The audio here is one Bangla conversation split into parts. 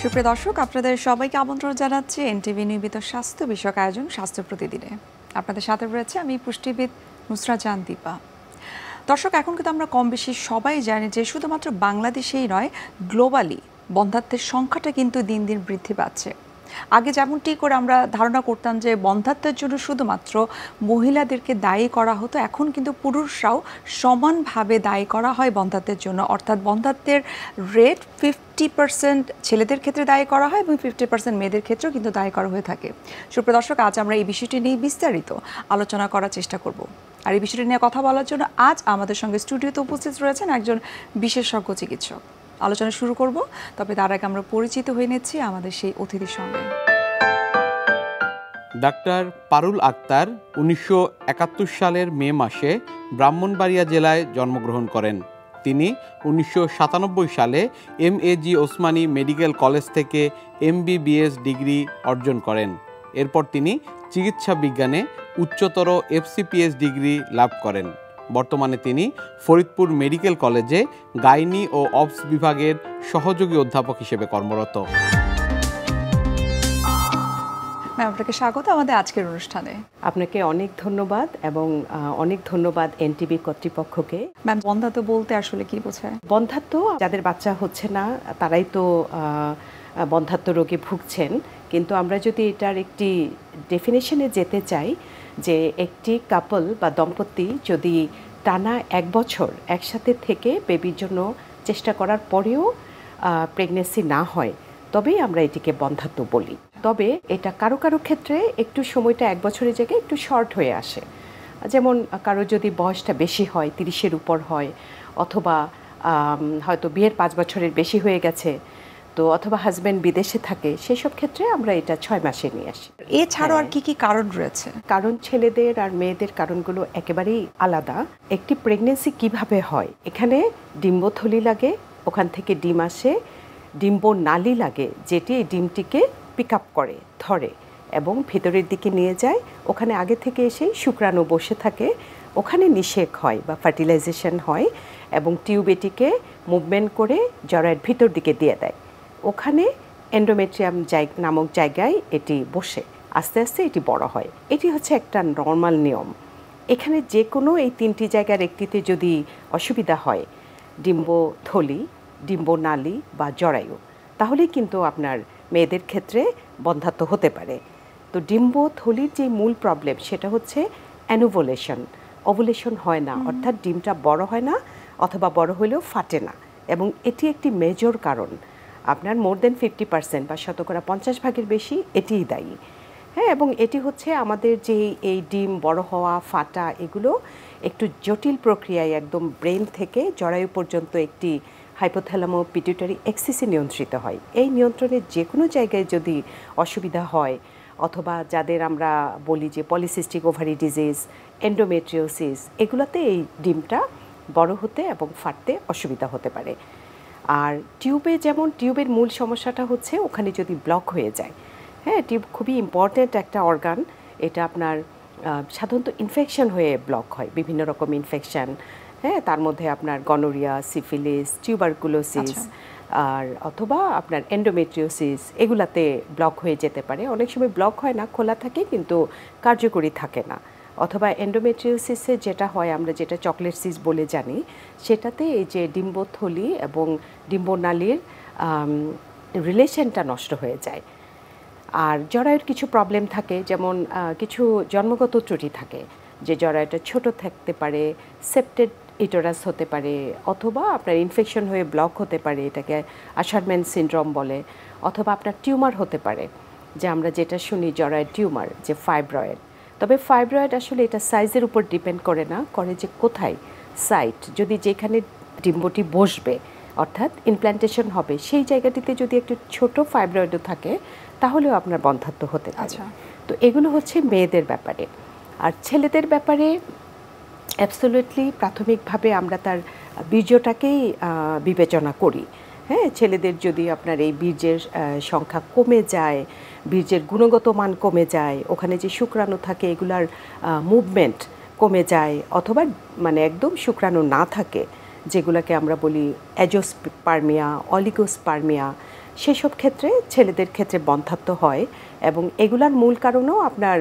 সুপ্রিয় দর্শক, আপনাদের সবাইকে আমন্ত্রণ জানাচ্ছি এনটিভি নিয়মিত স্বাস্থ্য বিষয়ক আয়োজন স্বাস্থ্য প্রতিদিনে। আপনাদের সাথে রয়েছে আমি পুষ্টিবিদ নুসরাত জাহান দীপা। দর্শক, এখন কিন্তু আমরা কম বেশি সবাই জানি যে শুধুমাত্র বাংলাদেশেই নয়, গ্লোবালি বন্ধ্যাত্বের সংখ্যাটা কিন্তু দিন দিন বৃদ্ধি পাচ্ছে। আগে যেমনটি করে আমরা ধারণা করতাম যে বন্ধ্যাত্বের জন্য শুধুমাত্র মহিলাদেরকে দায়ী করা হতো, এখন কিন্তু পুরুষরাও সমানভাবে দায়ী করা হয় বন্ধ্যাত্বের জন্য। অর্থাৎ বন্ধ্যাত্বের রেট 50% ছেলেদের ক্ষেত্রে দায়ী করা হয় এবং 50% মেয়েদের ক্ষেত্রেও কিন্তু দায়ী করা হয়ে থাকে। সুপ্রিয় দর্শক, আজ আমরা এই বিষয়টি নিয়ে বিস্তারিত আলোচনা করার চেষ্টা করব। আর এই বিষয়টি নিয়ে কথা বলার জন্য আজ আমাদের সঙ্গে স্টুডিওতে উপস্থিত রয়েছেন একজন বিশেষজ্ঞ চিকিৎসক। আলোচনা শুরু করব, তবে তার আগে আমরা পরিচিত হয়ে নিচ্ছি আমাদের সেই অতিথির সঙ্গে। ডাক্তার পারুল আক্তার 1971 সালের মে মাসে ব্রাহ্মণবাড়িয়া জেলায় জন্মগ্রহণ করেন। তিনি 1997 সালে এমএজি ওসমানী মেডিকেল কলেজ থেকে এমবিবিএস ডিগ্রি অর্জন করেন। এরপর তিনি চিকিৎসা বিজ্ঞানে উচ্চতর এফসিপিএস ডিগ্রি লাভ করেন। বর্তমানে তিনি ফরিদপুর মেডিকেল কলেজে গাইনি ও অবস বিভাগের সহযোগী অধ্যাপক হিসেবে কর্মরত। ম্যাম, আপনাকে স্বাগত আমাদের আজকের অনুষ্ঠানে। আপনাকে অনেক ধন্যবাদ এবং অনেক ধন্যবাদ এনটিভি কর্তৃপক্ষকে। ম্যাম, বন্ধ্যাত্ব বলতে আসলে কি বোঝায়? বন্ধ্যাত্ব যাদের বাচ্চা হচ্ছে না তারাই তো বন্ধ্যাত্ব রোগে ভুগছেন, কিন্তু আমরা যদি এটার একটি ডেফিনেশনে যেতে চাই যে একটি কাপল বা দম্পতি যদি টানা 1 বছর একসাথে থেকে বেবির জন্য চেষ্টা করার পরেও প্রেগনেন্সি না হয়, তবেই আমরা এটিকে বন্ধ্যাত্ব বলি। তবে এটা কারো কারো ক্ষেত্রে একটু সময়টা 1 বছরের জায়গায় একটু শর্ট হয়ে আসে। যেমন কারো যদি বয়সটা বেশি হয়, 30-এর উপর হয়, অথবা হয়তো বিয়ের 5 বছরের বেশি হয়ে গেছে, তো অথবা হাজব্যান্ড বিদেশে থাকে, সেসব ক্ষেত্রে আমরা এটা 6 মাসে নিয়ে আসি। এছাড়াও আর কি কি কারণ রয়েছে? কারণ ছেলেদের আর মেয়েদের কারণগুলো একেবারেই আলাদা। একটি প্রেগনেন্সি কিভাবে হয়, এখানে ডিম্বথলি লাগে, ওখান থেকে ডিম আসে, ডিম্ব নালী লাগে যেটি এই ডিমটিকে পিক আপ করে, ধরে এবং ভেতরের দিকে নিয়ে যায়। ওখানে আগে থেকে এসেই শুক্রাণু বসে থাকে, ওখানে নিষেক হয় বা ফার্টিলাইজেশন হয় এবং টিউব এটিকে মুভমেন্ট করে জরায়ের ভিতর দিকে দিয়ে দেয়। ওখানে এন্ডোমেট্রিয়াম নামক জায়গায় এটি বসে আস্তে আস্তে এটি বড় হয়। এটি হচ্ছে একটা নর্মাল নিয়ম। এখানে যে কোনো এই 3টি জায়গার একটিতে যদি অসুবিধা হয়, ডিম্বথলি, ডিম্বনালী বা জরায়ু, তাহলেই কিন্তু আপনার মেয়েদের ক্ষেত্রে বন্ধ্যাত্ব হতে পারে। তো ডিম্বথলির যে মূল প্রবলেম সেটা হচ্ছে অ্যানুভুলেশন। ওভুলেশন হয় না, অর্থাৎ ডিমটা বড় হয় না, অথবা বড় হলেও ফাটে না, এবং এটি একটি মেজর কারণ। আপনার মোর দেন 50% বা 50% বেশি এটিই দায়ী। হ্যাঁ, এবং এটি হচ্ছে আমাদের যে এই ডিম বড় হওয়া, ফাটা, এগুলো একটু জটিল প্রক্রিয়ায় একদম ব্রেন থেকে জরায়ু পর্যন্ত একটি হাইপোথ্যালামো পিটুইটারি এক্সিসে নিয়ন্ত্রিত হয়। এই নিয়ন্ত্রণের যে কোনো জায়গায় যদি অসুবিধা হয়, অথবা যাদের আমরা বলি যে পলিসিস্টিক ওভারি ডিজিজ, এন্ডোমেট্রিওসিস, এগুলোতে এই ডিমটা বড় হতে এবং ফাটতে অসুবিধা হতে পারে। আর টিউবে যেমন টিউবের মূল সমস্যাটা হচ্ছে ওখানে যদি ব্লক হয়ে যায়। হ্যাঁ, টিউব খুবই ইম্পর্ট্যান্ট একটা অর্গান। এটা আপনার সাধারণত ইনফেকশন হয়ে ব্লক হয়, বিভিন্ন রকম ইনফেকশন। হ্যাঁ, তার মধ্যে আপনার গনোরিয়া, সিফিলিস, টিউবারকুলোসিস, আর অথবা আপনার এন্ডোমেট্রিওসিস, এগুলাতে ব্লক হয়ে যেতে পারে। অনেক সময় ব্লক হয় না, খোলা থাকে কিন্তু কার্যকরী থাকে না। অথবা এন্ডোমেট্রিওসিসে যেটা হয়, আমরা যেটা চকলেট সিস বলে জানি, সেটাতে এই যে ডিম্বথলি এবং ডিম্বনালীর রিলেশনটা নষ্ট হয়ে যায়। আর জরায়ুর কিছু প্রবলেম থাকে, যেমন কিছু জন্মগত ত্রুটি থাকে, যে জরায়ুটা ছোট থাকতে পারে, সেপ্টেড ইটোরাস হতে পারে, অথবা আপনার ইনফেকশন হয়ে ব্লক হতে পারে, এটাকে আশারম্যান সিনড্রোম বলে, অথবা আপনার টিউমার হতে পারে, যে আমরা যেটা শুনি জরায়ুর টিউমার, যে ফাইব্রয়েড। তবে ফাইব্রয়েড আসলে এটা সাইজের উপর ডিপেন্ড করে না, করে যে কোথায় সাইট, যদি যেখানে ডিম্বটি বসবে অর্থাৎ ইমপ্ল্যান্টেশন হবে, সেই জায়গাটিতে যদি একটু ছোট ফাইব্রয়েডও থাকে, তাহলেও আপনার বন্ধ্যাত্ব হতে পারে। তো এগুলো হচ্ছে মেয়েদের ব্যাপারে। আর ছেলেদের ব্যাপারে অ্যাবসলিউটলি প্রাথমিকভাবে আমরা তার বীর্যটাকেই বিবেচনা করি। হ্যাঁ, ছেলেদের যদি আপনার এই বীর্যের সংখ্যা কমে যায়, বীর্যের গুণগত মান কমে যায়, ওখানে যে শুক্রাণু থাকে এগুলার মুভমেন্ট কমে যায়, অথবা মানে একদম শুক্রাণু না থাকে, যেগুলোকে আমরা বলি অ্যাজোস্পার্মিয়া, অলিগোস্পার্মিয়া, সেসব ক্ষেত্রে ছেলেদের ক্ষেত্রে বন্ধ্যাত্ব হয় এবং এগুলার মূল কারণও আপনার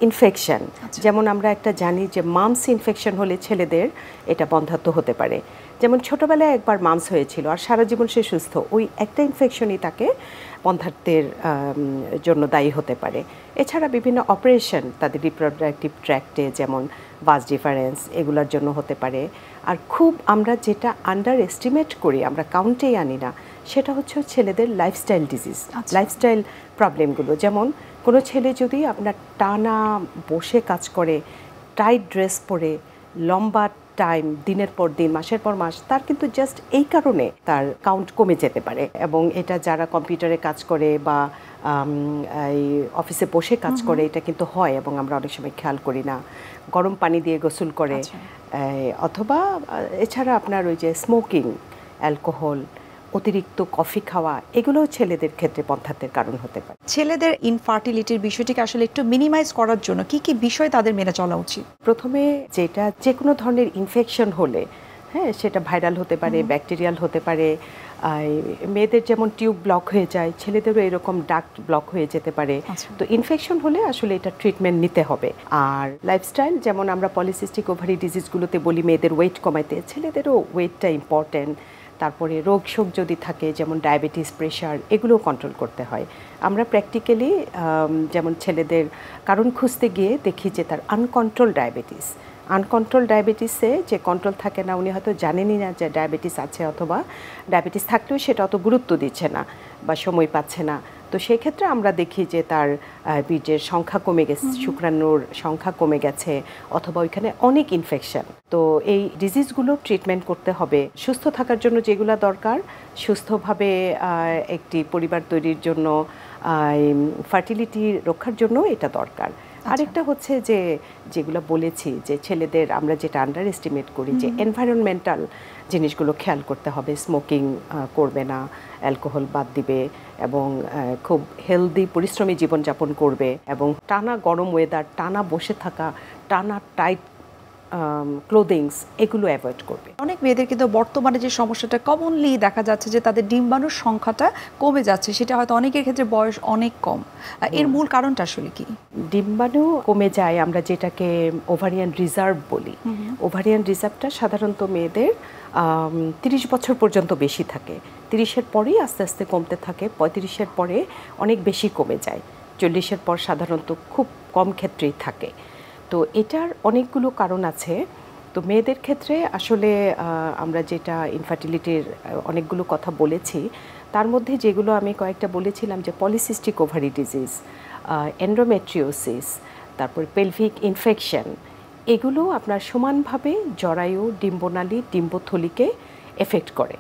ইনফেকশন। যেমন আমরা একটা জানি যে মামস ইনফেকশন হলে ছেলেদের এটা বন্ধ্যাত্ব হতে পারে। যেমন ছোটোবেলায় একবার মামস হয়েছিল আর সারা জীবন সে সুস্থ, ওই একটা ইনফেকশনই তাকে বন্ধ্যাত্বের জন্য দায়ী হতে পারে। এছাড়া বিভিন্ন অপারেশন তাদের রিপ্রোডাক্টিভ ট্র্যাক্টে যেমন ভাস ডিফারেন্স এগুলোর জন্য হতে পারে। আর খুব আমরা যেটা আন্ডার এস্টিমেট করি, আমরা কাউন্টেই আনি না, সেটা হচ্ছে ছেলেদের লাইফস্টাইল ডিজিজ, লাইফস্টাইল প্রবলেমগুলো। যেমন কোনো ছেলে যদি আপনার টানা বসে কাজ করে, টাইট ড্রেস পরে লম্বা টাইম, দিনের পর দিন, মাসের পর মাস, তার কিন্তু জাস্ট এই কারণে তার কাউন্ট কমে যেতে পারে। এবং এটা যারা কম্পিউটারে কাজ করে বা এই অফিসে বসে কাজ করে এটা কিন্তু হয় এবং আমরা অনেক সময় খেয়াল করি না। গরম পানি দিয়ে গোসল করে, অথবা এছাড়া আপনার ওই যে স্মোকিং, অ্যালকোহল, অতিরিক্ত কফি খাওয়া, এগুলোও ছেলেদের ক্ষেত্রে বন্ধ্যাত্বের কারণ হতে পারে। ছেলেদের ইনফার্টিলিটির বিষয়টিকে আসলে একটু মিনিমাইজ করার জন্য কি কি বিষয় তাদের মেনে চলা উচিত? প্রথমে যেটা যে কোনো ধরনের ইনফেকশন হলে, হ্যাঁ, সেটা ভাইরাল হতে পারে, ব্যাকটেরিয়াল হতে পারে। মেয়েদের যেমন টিউব ব্লক হয়ে যায়, ছেলেদেরও এরকম ডাক্ট ব্লক হয়ে যেতে পারে। তো ইনফেকশন হলে আসলে এটা ট্রিটমেন্ট নিতে হবে। আর লাইফস্টাইল, যেমন আমরা পলিসিস্টিক ওভারি ডিজিজগুলোতে বলি মেয়েদের ওয়েট কমাইতে, ছেলেদেরও ওয়েটটা ইম্পর্টেন্ট। তারপরে রোগ শোক যদি থাকে যেমন ডায়াবেটিস, প্রেশার, এগুলো কন্ট্রোল করতে হয়। আমরা প্র্যাকটিক্যালি যেমন ছেলেদের কারণ খুঁজতে গিয়ে দেখি যে তার আনকন্ট্রোল ডায়াবেটিস, আনকন্ট্রোল ডায়াবেটিসে যে কন্ট্রোল থাকে না, উনি হয়তো জানেনই না যে ডায়াবেটিস আছে, অথবা ডায়াবেটিস থাকলেও সেটা অত গুরুত্ব দিচ্ছে না বা সময় পাচ্ছে না। তো সেই ক্ষেত্রে আমরা দেখি যে তার বীর্যের সংখ্যা কমে গেছে, শুক্রাণুর সংখ্যা কমে গেছে, অথবা ওইখানে অনেক ইনফেকশন। তো এই ডিজিজগুলো ট্রিটমেন্ট করতে হবে। সুস্থ থাকার জন্য যেগুলো দরকার, সুস্থভাবে একটি পরিবার তৈরির জন্য, ফার্টিলিটি রক্ষার জন্য এটা দরকার। আরেকটা হচ্ছে যে যেগুলো বলেছি যে ছেলেদের আমরা যেটা আন্ডার এস্টিমেট করি যে এনভায়রনমেন্টাল জিনিসগুলো খেয়াল করতে হবে। স্মোকিং করবে না, অ্যালকোহল বাদ দিবে এবং খুব হেলদি পরিশ্রমী জীবনযাপন করবে এবং টানা গরম ওয়েদার, টানা বসে থাকা, টানা টাইট ক্লোদিংস, এগুলো অ্যাভয়েড করবে। অনেক মেয়েদের কিন্তু বর্তমানে যে সমস্যাটা কমনলি দেখা যাচ্ছে যে তাদের ডিম্বাণুর সংখ্যাটা কমে যাচ্ছে, সেটা হয়তো অনেকের ক্ষেত্রে বয়স অনেক কম। এর মূল কারণটা আসলে কি? ডিম্বাণু কমে যায়, আমরা যেটাকে ওভারিয়ান রিজার্ভ বলি। ওভারিয়ান রিজার্ভটা সাধারণত মেয়েদের 30 বছর পর্যন্ত বেশি থাকে, 30-এর পরেই আস্তে আস্তে কমতে থাকে, 35-এর পরে অনেক বেশি কমে যায়, 40-এর পর সাধারণত খুব কম ক্ষেত্রেই থাকে। তো এটার অনেকগুলো কারণ আছে। তো মেয়েদের ক্ষেত্রে আসলে আমরা যেটা ইনফার্টিলিটির অনেকগুলো কথা বলেছি, তার মধ্যে যেগুলো আমি কয়েকটা বলেছিলাম যে পলিসিস্টিক ওভারি ডিজিজ, এন্ডোমেট্রিওসিস, তারপর পেলভিক ইনফেকশন, এগুলো আপনার সমানভাবে জরায়ু, ডিম্বনালী, ডিম্বথলিকে এফেক্ট করে।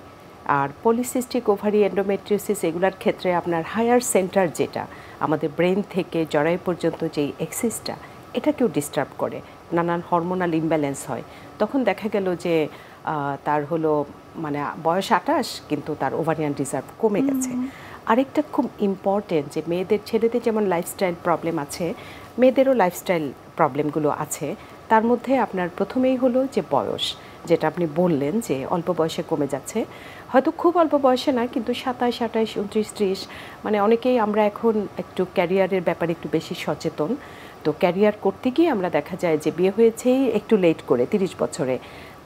আর পলিসিস্টিক ওভারি, এন্ডোমেট্রিওসিস, এগুলোর ক্ষেত্রে আপনার হায়ার সেন্টার, যেটা আমাদের ব্রেন থেকে জরায়ু পর্যন্ত যেই এক্সিসটা, এটাকেও ডিস্টার্ব করে, নানান হরমোনাল ইমব্যালেন্স হয়। তখন দেখা গেল যে তার হলো মানে বয়স 28 কিন্তু তার ওভারিয়ান রিজার্ভ কমে গেছে। আরেকটা খুব ইম্পর্টেন্ট যে মেয়েদের, ছেলেদের যেমন লাইফস্টাইল প্রবলেম আছে, মেয়েদেরও লাইফস্টাইল প্রবলেমগুলো আছে। তার মধ্যে আপনার প্রথমেই হলো যে বয়স, যেটা আপনি বললেন যে অল্প বয়সে কমে যাচ্ছে, হয়তো খুব অল্প বয়সে না, কিন্তু 27, 28, 29, 30, মানে অনেকেই আমরা এখন একটু ক্যারিয়ারের ব্যাপারে একটু বেশি সচেতন। তো ক্যারিয়ার করতে গিয়ে আমরা দেখা যায় যে বিয়ে হয়েছেই একটু লেট করে 30 বছরে,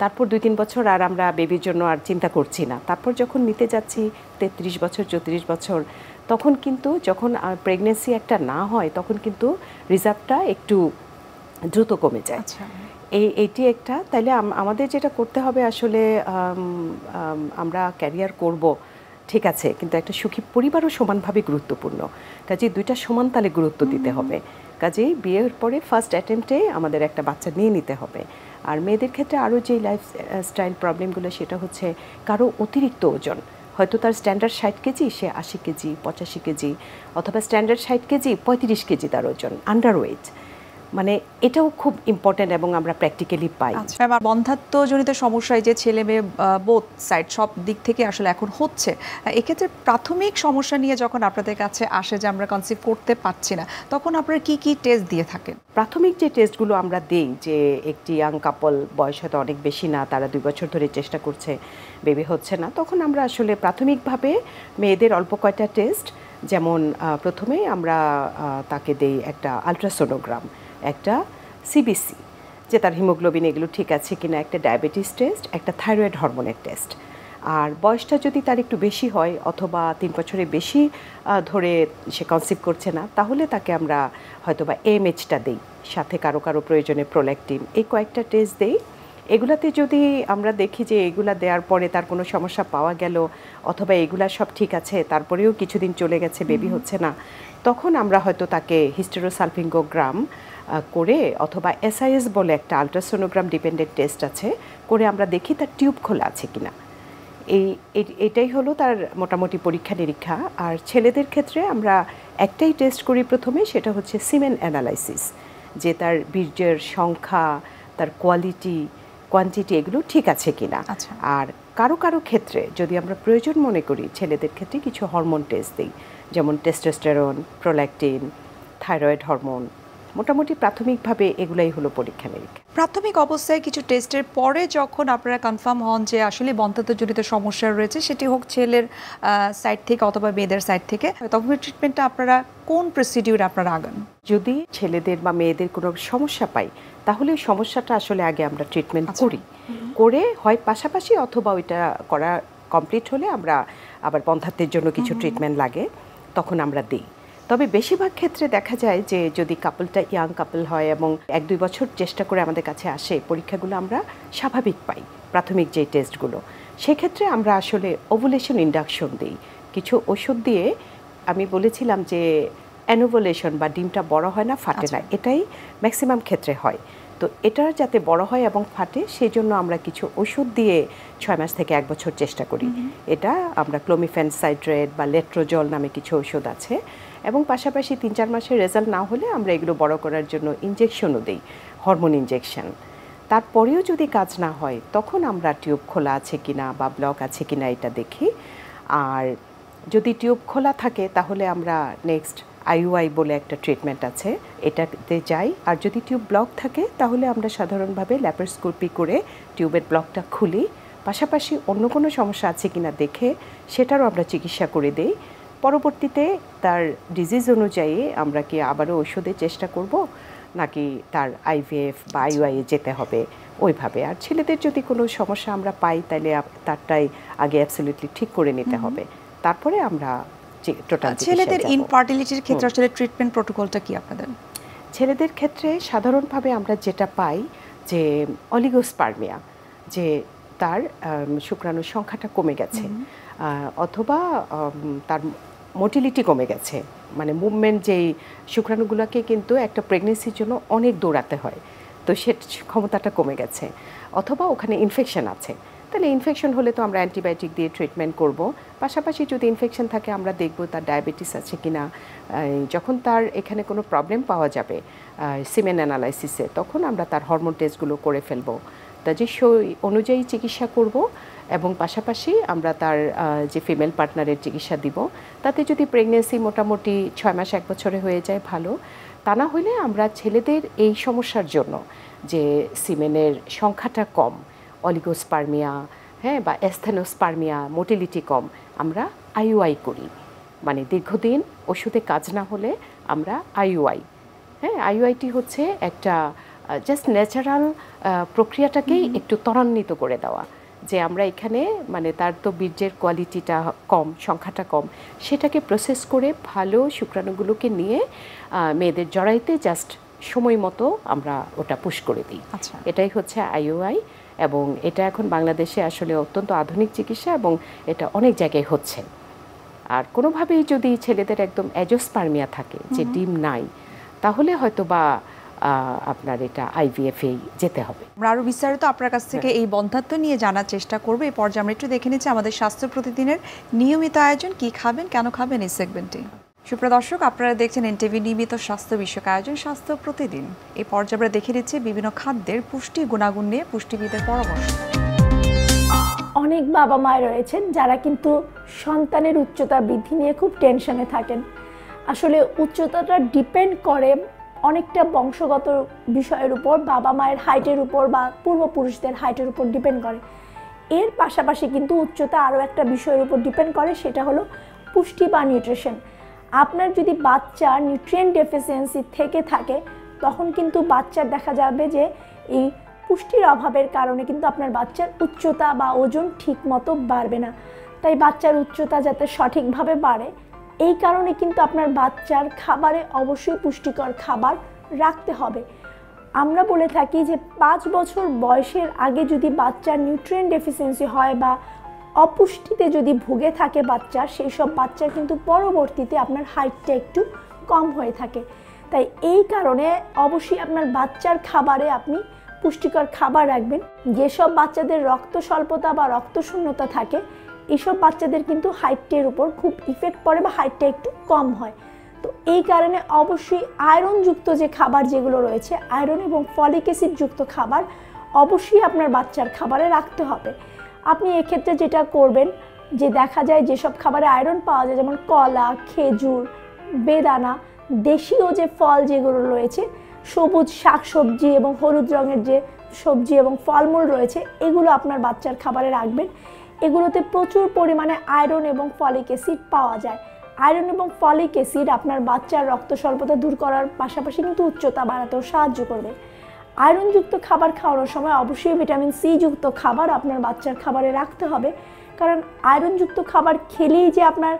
তারপর 2-3 বছর আর আমরা বেবির জন্য আর চিন্তা করছি না, তারপর যখন নিতে যাচ্ছি 33 বছর, 34 বছর, তখন কিন্তু যখন প্রেগনেন্সি একটা না হয় তখন কিন্তু রিজার্ভটা একটু দ্রুত কমে যায়। এইটি একটা। তাইলে আমাদের যেটা করতে হবে আসলে, আমরা ক্যারিয়ার করব ঠিক আছে, কিন্তু একটা সুখী পরিবারও সমানভাবে গুরুত্বপূর্ণ, কাজেই দুইটা সমান তালে গুরুত্ব দিতে হবে। কাজেই বিয়ের পরে ফার্স্ট অ্যাটেম্পটে আমাদের একটা বাচ্চা নিয়ে নিতে হবে। আর মেয়েদের ক্ষেত্রে আরও যে লাইফ স্টাইল প্রবলেমগুলো, সেটা হচ্ছে কারো অতিরিক্ত ওজন, হয়তো তার স্ট্যান্ডার্ড 60 কেজি, সে 80 কেজি, 85 কেজি, অথবা স্ট্যান্ডার্ড 60 কেজি, 35 কেজি তার ওজন, আন্ডারওয়েট। মানে এটাও খুব ইম্পর্ট্যান্ট এবং আমরা প্র্যাকটিক্যালি পাই। আচ্ছা ম্যাম, বন্ধ্যাত্বজনিত সমস্যায় যে ছেলে মেয়ে বোথ সাইড সব দিক থেকে আসলে এখন হচ্ছে, এক্ষেত্রে প্রাথমিক সমস্যা নিয়ে যখন আপনাদের কাছে আসে যে আমরা কনসিভ করতে পারছি না, তখন আপনারা কি কি টেস্ট দিয়ে থাকেন? প্রাথমিক যে টেস্টগুলো আমরা দেই, যে একটি ইয়াং কাপল, বয়স হয়তো অনেক বেশি না, তারা 2 বছর ধরে চেষ্টা করছে, বেবি হচ্ছে না, তখন আমরা আসলে প্রাথমিকভাবে মেয়েদের অল্প কয়টা টেস্ট, যেমন প্রথমে আমরা তাকে দেই একটা আলট্রাসোনোগ্রাম, একটা সিবিসি, যে তার হিমোগ্লোবিন এগুলো ঠিক আছে কিনা, একটা ডায়াবেটিস টেস্ট, একটা থাইরয়েড হরমোনের টেস্ট। আর বয়সটা যদি তার একটু বেশি হয় অথবা 3 বছরের বেশি ধরে সে কনসিভ করছে না, তাহলে তাকে আমরা হয়তোবা এমএইচটা দেই, সাথে কারো কারো প্রয়োজনে প্রোল্যাকটিন, এই কয়েকটা টেস্ট দেই। এগুলাতে যদি আমরা দেখি যে এগুলা দেওয়ার পরে তার কোনো সমস্যা পাওয়া গেল অথবা এগুলা সব ঠিক আছে, তারপরেও কিছুদিন চলে গেছে, বেবি হচ্ছে না, তখন আমরা হয়তো তাকে হিস্টেরোসালপিঙ্গোগ্রাম করে অথবা এসআইএস বলে একটা আলট্রাসোনোগ্রাম ডিপেন্ডেন্ট টেস্ট আছে, করে আমরা দেখি তার টিউব খোলা আছে কিনা। এটাই হলো তার মোটামুটি পরীক্ষা নিরীক্ষা। আর ছেলেদের ক্ষেত্রে আমরা একটাই টেস্ট করি প্রথমে, সেটা হচ্ছে সিমেন অ্যানালাইসিস, যে তার বীর্যের সংখ্যা, তার কোয়ান্টিটি এগুলো ঠিক আছে কিনা। আচ্ছা। আর কারো কারো ক্ষেত্রে যদি আমরা প্রয়োজন মনে করি, ছেলেদের ক্ষেত্রে কিছু হরমোন টেস্ট দিই, যেমন টেস্টোস্টেরন, প্রোল্যাকটিন, থাইরয়েড হরমোন। মোটামুটি প্রাথমিকভাবে এগুলাই হলো পরীক্ষা নিরীক্ষা। প্রাথমিক অবস্থায় কিছু টেস্টের পরে যখন আপনারা কনফার্ম হন যে আসলে বন্ধ্যাত্বজনিত সমস্যা রয়েছে, সেটি হোক ছেলের সাইড থেকে অথবা মেয়েদের সাইড থেকে, তখন ট্রিটমেন্টটা আপনারা কোন প্রসিডিউর আপনারা আগান? যদি ছেলেদের বা মেয়েদের কোনো সমস্যা পাই, তাহলে ওই সমস্যাটা আসলে আগে আমরা ট্রিটমেন্ট করি, করে হয় পাশাপাশি অথবা ওইটা করা কমপ্লিট হলে আমরা আবার বন্ধ্যাত্বের জন্য কিছু ট্রিটমেন্ট লাগে, তখন আমরা দিই। তবে বেশিরভাগ ক্ষেত্রে দেখা যায় যে যদি কাপলটা ইয়াং কাপল হয় এবং 1-2 বছর চেষ্টা করে আমাদের কাছে আসে, পরীক্ষাগুলো আমরা স্বাভাবিক পাই, প্রাথমিক যে টেস্টগুলো, সেক্ষেত্রে আমরা আসলে ওভুলেশন ইন্ডাকশন দিই, কিছু ওষুধ দিয়ে। আমি বলেছিলাম যে অ্যানোভুলেশন বা ডিমটা বড় হয় না, ফাটে না, এটাই ম্যাক্সিমাম ক্ষেত্রে হয়। তো এটা যাতে বড় হয় এবং ফাটে, সেই জন্য আমরা কিছু ওষুধ দিয়ে 6 মাস থেকে 1 বছর চেষ্টা করি। এটা আমরা ক্লোমিফেন সাইট্রেট বা লেট্রোজল নামে কিছু ওষুধ আছে, এবং পাশাপাশি 3-4 মাসের রেজাল্ট না হলে আমরা এগুলো বড় করার জন্য ইনজেকশনও দিই, হরমোন ইনজেকশন। তারপরেও যদি কাজ না হয়, তখন আমরা টিউব খোলা আছে কিনা বা ব্লক আছে কিনা এটা দেখি। আর যদি টিউব খোলা থাকে, তাহলে আমরা নেক্সট আইইউআই বলে একটা ট্রিটমেন্ট আছে, এটাতে যাই। আর যদি টিউব ব্লক থাকে, তাহলে আমরা সাধারণভাবে ল্যাপারোস্কোপি করে টিউবের ব্লকটা খুলি, পাশাপাশি অন্য কোনো সমস্যা আছে কিনা দেখে সেটারও আমরা চিকিৎসা করে দেই। পরবর্তীতে তার ডিজিজ অনুযায়ী আমরা কি আবারও ওষুধের চেষ্টা করব, নাকি তার আইভিএফ বা আইইউআই যেতে হবে ওইভাবে। আর ছেলেদের যদি কোনো সমস্যা আমরা পাই, তাহলে তারটাই আগে অ্যাবসলিউটলি ঠিক করে নিতে হবে, তারপরে আমরা টোটাল। ছেলেদের ইনফার্টিলিটির ক্ষেত্রে আসলে ট্রিটমেন্ট প্রোটোকলটা কি আপনাদের? ছেলেদের ক্ষেত্রে সাধারণভাবে আমরা যেটা পাই যে অলিগোস্পার্মিয়া, যে তার শুক্রাণুর সংখ্যাটা কমে গেছে, অথবা তার মোটিলিটি কমে গেছে, মানে মুভমেন্ট, যেই শুক্রাণুগুলোকে কিন্তু একটা প্রেগনেন্সির জন্য অনেক দৌড়াতে হয়, তো সে ক্ষমতাটা কমে গেছে, অথবা ওখানে ইনফেকশন আছে। তাহলে ইনফেকশন হলে তো আমরা অ্যান্টিবায়োটিক দিয়ে ট্রিটমেন্ট করব, পাশাপাশি যদি ইনফেকশন থাকে আমরা দেখব তার ডায়াবেটিস আছে কিনা। যখন তার এখানে কোনো প্রবলেম পাওয়া যাবে সিমেন অ্যানালাইসিসে, তখন আমরা তার হরমোন টেস্টগুলো করে ফেলবো, তা যে সেই অনুযায়ী চিকিৎসা করব, এবং পাশাপাশি আমরা তার যে ফিমেল পার্টনারের চিকিৎসা দিব। তাতে যদি প্রেগনেন্সি মোটামুটি 6 মাস 1 বছরে হয়ে যায়, ভালো। তা না হলে আমরা ছেলেদের এই সমস্যার জন্য, যে সিমেনের সংখ্যাটা কম, অলিগোস্পার্মিয়া, হ্যাঁ, বা অ্যাস্থেনোস্পার্মিয়া, মোটিলিটি কম, আমরা আইইউআই করি। মানে দীর্ঘদিন ওষুধে কাজ না হলে আমরা আইইউআই, হ্যাঁ, আইইউআইটি হচ্ছে একটা জাস্ট ন্যাচারাল প্রক্রিয়াটাকেই একটু ত্বরান্বিত করে দেওয়া, যে আমরা এখানে মানে তার তো বীর্যের কোয়ালিটিটা কম, সংখ্যাটা কম, সেটাকে প্রসেস করে ভালো শুক্রাণুগুলোকে নিয়ে মেয়েদের জরাইতে জাস্ট সময় মতো আমরা ওটা পুশ করে দিই। আচ্ছা, এটাই হচ্ছে আইইউআই, এবং এটা এখন বাংলাদেশে আসলে অত্যন্ত আধুনিক চিকিৎসা, এবং এটা অনেক জায়গায় হচ্ছে। আর কোনোভাবেই যদি ছেলেদের একদম অ্যাজোস্পার্মিয়া থাকে, যে ডিম নাই, তাহলে হয়তো বা আপনার এটা আইভিএফে যেতে হবে। আমরা আরও বিস্তারিত আপনার কাছ থেকে এই বন্ধ্যাত্ব নিয়ে জানার চেষ্টা করবো। এই পর্যায়ে আমরা একটু দেখে নিচ্ছি আমাদের স্বাস্থ্য প্রতিদিনের নিয়মিত আয়োজন, কি খাবেন, কেন খাবেন এই সেগমেন্টে। সুপ্রিয় দর্শক, আপনারা দেখছেন এনটিভি নিয়মিত স্বাস্থ্য বিষয়ক আয়োজন স্বাস্থ্য প্রতিদিন। এই পর্যায়ে আমরা দেখে দিচ্ছি বিভিন্ন খাদ্যের পুষ্টি গুণাগুণ নিয়ে পুষ্টিবিদের পরামর্শ। অনেক বাবা মায়ের রয়েছেন যারা কিন্তু সন্তানের উচ্চতা বৃদ্ধি নিয়ে খুব টেনশনে থাকেন। আসলে উচ্চতাটা ডিপেন্ড করে অনেকটা বংশগত বিষয়ের উপর, বাবা মায়ের হাইটের উপর বা পূর্বপুরুষদের হাইটের উপর ডিপেন্ড করে। এর পাশাপাশি কিন্তু উচ্চতা আরও একটা বিষয়ের উপর ডিপেন্ড করে, সেটা হলো পুষ্টি বা নিউট্রিশন। আপনার যদি বাচ্চার নিউট্রিয়েন্ট ডেফিসিয়েন্সি থেকে থাকে, তখন কিন্তু বাচ্চার দেখা যাবে যে এই পুষ্টির অভাবের কারণে কিন্তু আপনার বাচ্চার উচ্চতা বা ওজন ঠিক মতো বাড়বে না। তাই বাচ্চার উচ্চতা যাতে সঠিকভাবে বাড়ে, এই কারণে কিন্তু আপনার বাচ্চার খাবারে অবশ্যই পুষ্টিকর খাবার রাখতে হবে। আমরা বলে থাকি যে 5 বছর বয়সের আগে যদি বাচ্চার নিউট্রিয়েন্ট ডেফিসিয়েন্সি হয় বা অপুষ্টিতে যদি ভুগে থাকে বাচ্চা, সেই সব বাচ্চার কিন্তু পরবর্তীতে আপনার হাইটটা একটু কম হয়ে থাকে। তাই এই কারণে অবশ্যই আপনার বাচ্চার খাবারে আপনি পুষ্টিকর খাবার রাখবেন। যেসব বাচ্চাদের রক্ত স্বল্পতা বা রক্তশূন্যতা থাকে, এইসব বাচ্চাদের কিন্তু হাইটের উপর খুব ইফেক্ট পড়ে বা হাইটটা একটু কম হয়। তো এই কারণে অবশ্যই আয়রনযুক্ত যে খাবার যেগুলো রয়েছে, আয়রন এবং ফলিক অ্যাসিডযুক্ত খাবার অবশ্যই আপনার বাচ্চার খাবারে রাখতে হবে। আপনি এক্ষেত্রে যেটা করবেন, যে দেখা যায় যেসব খাবারে আয়রন পাওয়া যায়, যেমন কলা, খেজুর, বেদানা, দেশীয় যে ফল যেগুলো রয়েছে, সবুজ শাকসবজি এবং হলুদ রঙের যে সবজি এবং ফলমূল রয়েছে, এগুলো আপনার বাচ্চার খাবারে রাখবেন। এগুলোতে প্রচুর পরিমাণে আয়রন এবং ফলিক অ্যাসিড পাওয়া যায়। আয়রন এবং ফলিক অ্যাসিড আপনার বাচ্চার রক্ত স্বল্পতা দূর করার পাশাপাশি কিন্তু উচ্চতা বাড়াতেও সাহায্য করবে। আয়রনযুক্ত খাবার খাওয়ানোর সময় অবশ্যই ভিটামিন সি যুক্ত খাবার আপনার বাচ্চার খাবারে রাখতে হবে, কারণ আয়রনযুক্ত খাবার খেলেই যে আপনার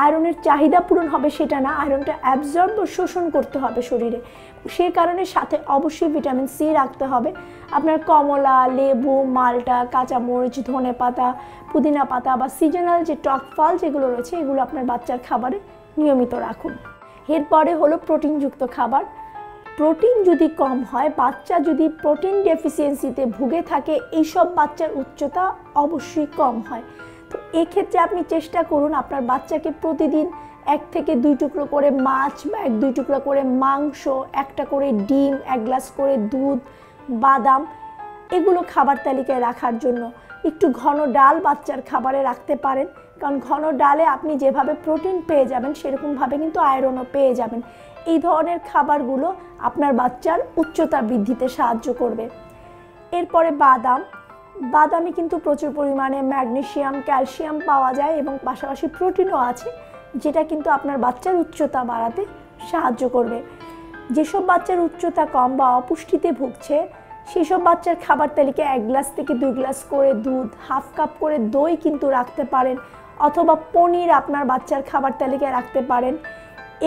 আয়রনের চাহিদা পূরণ হবে সেটা না, আয়রনটা অ্যাবজর্ব ও শোষণ করতে হবে শরীরে। সেই কারণে সাথে অবশ্যই ভিটামিন সি রাখতে হবে। আপনার কমলা, লেবু, মালটা, কাঁচামরিচ, ধনেপাতা, পুদিনা পাতা বা সিজনাল যে টক ফল যেগুলো রয়েছে, এগুলো আপনার বাচ্চার খাবারে নিয়মিত রাখুন। এরপরে হলো প্রোটিনযুক্ত খাবার। প্রোটিন যদি কম হয়, বাচ্চা যদি প্রোটিন ডেফিসিয়েন্সিতে ভুগে থাকে, এইসব বাচ্চার উচ্চতা অবশ্যই কম হয়। তো এক্ষেত্রে আপনি চেষ্টা করুন আপনার বাচ্চাকে প্রতিদিন 1 থেকে 2 টুকরো করে মাছ বা 1-2 টুকরো করে মাংস, 1টা করে ডিম, 1 গ্লাস করে দুধ, বাদাম, এগুলো খাবার তালিকায় রাখার জন্য। একটু ঘন ডাল বাচ্চার খাবারে রাখতে পারেন, কারণ ঘন ডালে আপনি যেভাবে প্রোটিন পেয়ে যাবেন, সেরকমভাবে কিন্তু আয়রনও পেয়ে যাবেন। এই ধরনের খাবারগুলো আপনার বাচ্চার উচ্চতা বৃদ্ধিতে সাহায্য করবে। এরপরে বাদামে কিন্তু প্রচুর পরিমাণে ম্যাগনেসিয়াম, ক্যালসিয়াম পাওয়া যায় এবং পাশাপাশি প্রোটিনও আছে, যেটা কিন্তু আপনার বাচ্চার উচ্চতা বাড়াতে সাহায্য করবে। যেসব বাচ্চার উচ্চতা কম বা অপুষ্টিতে ভুগছে, সেই সব বাচ্চার খাবার তালিকায় 1 গ্লাস থেকে 2 গ্লাস করে দুধ, 1/2 কাপ করে দই কিন্তু রাখতে পারেন, অথবা পনির আপনার বাচ্চার খাবার তালিকায় রাখতে পারেন।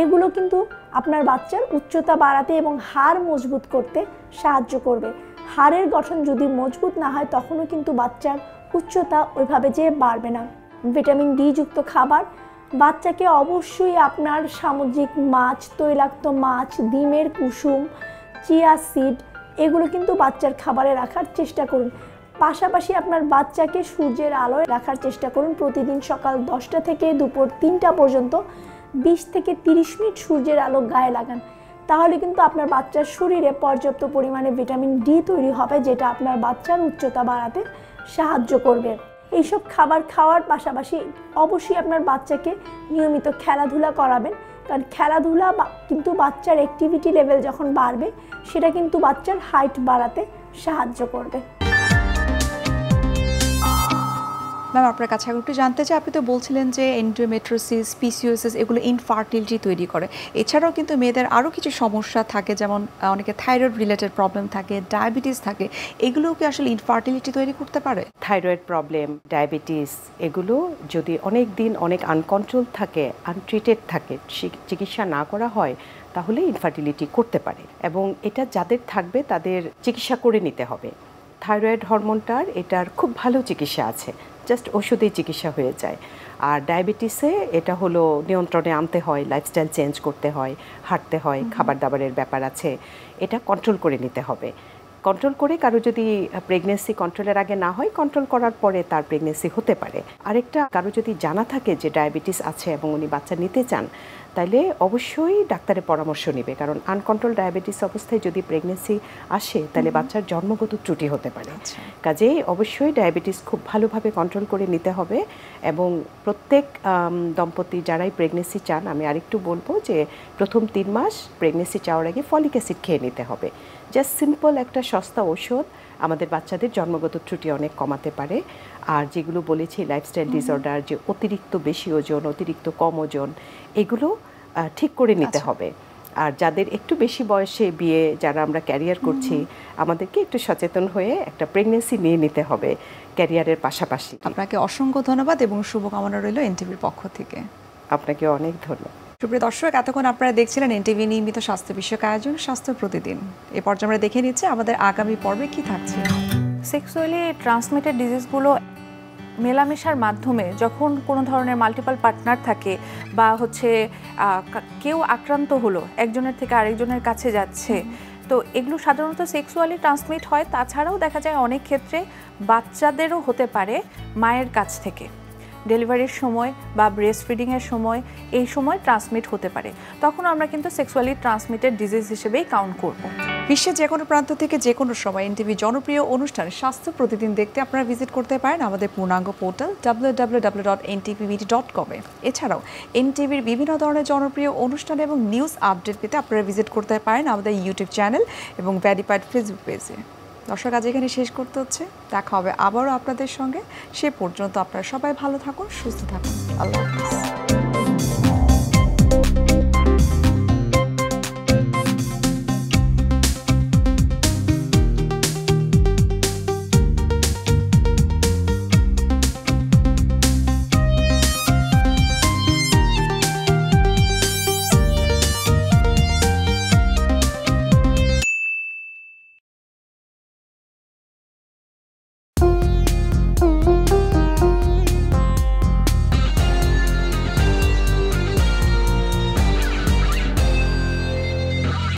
এগুলো কিন্তু আপনার বাচ্চার উচ্চতা বাড়াতে এবং হাড় মজবুত করতে সাহায্য করবে। হাড়ের গঠন যদি মজবুত না হয়, তখনও কিন্তু বাচ্চার উচ্চতা ওইভাবে যে বাড়বে না। ভিটামিন ডি যুক্ত খাবার, বাচ্চাকে অবশ্যই আপনার সামুদ্রিক মাছ, তৈলাক্ত মাছ, ডিমের কুসুম, চিয়া সিড, এগুলো কিন্তু বাচ্চার খাবারে রাখার চেষ্টা করুন। পাশাপাশি আপনার বাচ্চাকে সূর্যের আলোয় রাখার চেষ্টা করুন। প্রতিদিন সকাল 10টা থেকে দুপুর 3টা পর্যন্ত 20 থেকে 30 মিনিট সূর্যের আলো গায়ে লাগান। তাহলে কিন্তু আপনার বাচ্চার শরীরে পর্যাপ্ত পরিমাণে ভিটামিন ডি তৈরি হবে, যেটা আপনার বাচ্চার উচ্চতা বাড়াতে সাহায্য করবে। এইসব খাবার খাওয়ার পাশাপাশি অবশ্যই আপনার বাচ্চাকে নিয়মিত খেলাধুলা করাবেন, কারণ খেলাধুলা কিন্তু বাচ্চার অ্যাক্টিভিটি লেভেল যখন বাড়বে, সেটা কিন্তু বাচ্চার হাইট বাড়াতে সাহায্য করবে। ম্যাম, আপনার কাছে একটু জানতে চাই, আপনি তো বলছিলেন যে এন্ডোমেট্রিওসিস, পিসিওসিস এগুলো ইনফার্টিলিটি তৈরি করে। এছাড়াও কিন্তু মেয়েদের আরও কিছু সমস্যা থাকে, যেমন অনেকে থাইরয়েড রিলেটেড প্রবলেম থাকে, ডায়াবেটিস থাকে, এগুলোও কি আসলে ইনফার্টিলিটি তৈরি করতে পারে? থাইরয়েড প্রবলেম, ডায়াবেটিস, এগুলো যদি অনেক দিন অনেক আনকন্ট্রোল থাকে, আনট্রিটেড থাকে, চিকিৎসা না করা হয়, তাহলে ইনফার্টিলিটি করতে পারে। এবং এটা যাদের থাকবে তাদের চিকিৎসা করে নিতে হবে। থাইরয়েড হরমোনটার এটার খুব ভালো চিকিৎসা আছে, জাস্ট ওষুধেই চিকিৎসা হয়ে যায়। আর ডায়াবেটিসে এটা হলো নিয়ন্ত্রণে আনতে হয়, লাইফস্টাইল চেঞ্জ করতে হয়, হাঁটতে হয়, খাবার দাবারের ব্যাপার আছে, এটা কন্ট্রোল করে নিতে হবে। কন্ট্রোল করে কারো যদি প্রেগনেন্সি কন্ট্রোলের আগে না হয়, কন্ট্রোল করার পরে তার প্রেগনেন্সি হতে পারে। আরেকটা, কারো যদি জানা থাকে যে ডায়াবেটিস আছে এবং উনি বাচ্চা নিতে চান, তাইলে অবশ্যই ডাক্তারের পরামর্শ নেবে, কারণ আনকন্ট্রোল ডায়াবেটিস অবস্থায় যদি প্রেগনেন্সি আসে তাহলে বাচ্চার জন্মগত ত্রুটি হতে পারে। কাজেই অবশ্যই ডায়াবেটিস খুব ভালোভাবে কন্ট্রোল করে নিতে হবে। এবং প্রত্যেক দম্পতি যারাই প্রেগনেন্সি চান, আমি আরেকটু বলবো যে প্রথম 3 মাস প্রেগনেন্সি চাওয়ার আগে ফলিক অ্যাসিড খেয়ে নিতে হবে। জাস্ট সিম্পল একটা সস্তা ওষুধ আমাদের বাচ্চাদের জন্মগত ত্রুটি অনেক কমাতে পারে। আর যেগুলো বলেছি লাইফস্টাইল ডিসঅর্ডার, যে অতিরিক্ত বেশি ওজন, অতিরিক্ত কম ওজন, এগুলো ঠিক করে নিতে হবে। আর যাদের একটু বেশি বয়সে বিয়ে, যারা আমরা ক্যারিয়ার করছি, আমাদেরকে একটু সচেতন হয়ে একটা প্রেগনেন্সি নিয়ে নিতে হবে ক্যারিয়ারের পাশাপাশি। আপনাকে অসংখ্য ধন্যবাদ এবং শুভকামনা রইল এনটিভির পক্ষ থেকে। আপনাকে অনেক ধন্যবাদ। সুপ্রিয় দর্শক, এতক্ষণ আপনারা দেখছিলেন এনটিভি নিয়মিত স্বাস্থ্য বিষয়ক আয়োজন স্বাস্থ্য প্রতিদিন। এ পর্যায়ে আমরা দেখে নিচ্ছি আমাদের আগামী পর্বে কি থাকছে। সেক্সুয়ালি ট্রান্সমিটেড ডিজিজগুলো মেলামেশার মাধ্যমে, যখন কোনো ধরনের মাল্টিপল পার্টনার থাকে বা কেউ আক্রান্ত হলো, একজনের থেকে আরেকজনের কাছে যাচ্ছে, তো এগুলো সাধারণত সেক্সুয়ালি ট্রান্সমিট হয়। তাছাড়াও দেখা যায় অনেক ক্ষেত্রে বাচ্চাদেরও হতে পারে মায়ের কাছ থেকে, ডেলিভারির সময় বা ব্রেস্ট ফিডিংয়ের সময়, এই সময় ট্রান্সমিট হতে পারে। তখন আমরা কিন্তু সেক্সুয়ালি ট্রান্সমিটেড ডিজিজ হিসেবেই কাউন্ট করব। বিশ্বের যে কোনো প্রান্ত থেকে যে কোনো সময় এনটিভি জনপ্রিয় অনুষ্ঠান স্বাস্থ্য প্রতিদিন দেখতে আপনারা ভিজিট করতে পারেন আমাদের পূর্ণাঙ্গ পোর্টাল www.ntvbd.com এ। এছাড়াও এনটিভির বিভিন্ন ধরনের জনপ্রিয় অনুষ্ঠান এবং নিউজ আপডেট পেতে আপনারা ভিজিট করতে পারেন আমাদের ইউটিউব চ্যানেল এবং ভেরিফাইড ফেসবুক পেজে। দর্শক, আজ এখানে শেষ করতে হচ্ছে। দেখা হবে আবারও আপনাদের সঙ্গে। সে পর্যন্ত আপনারা সবাই ভালো থাকুন, সুস্থ থাকুন। আল্লাহ হাফেজ।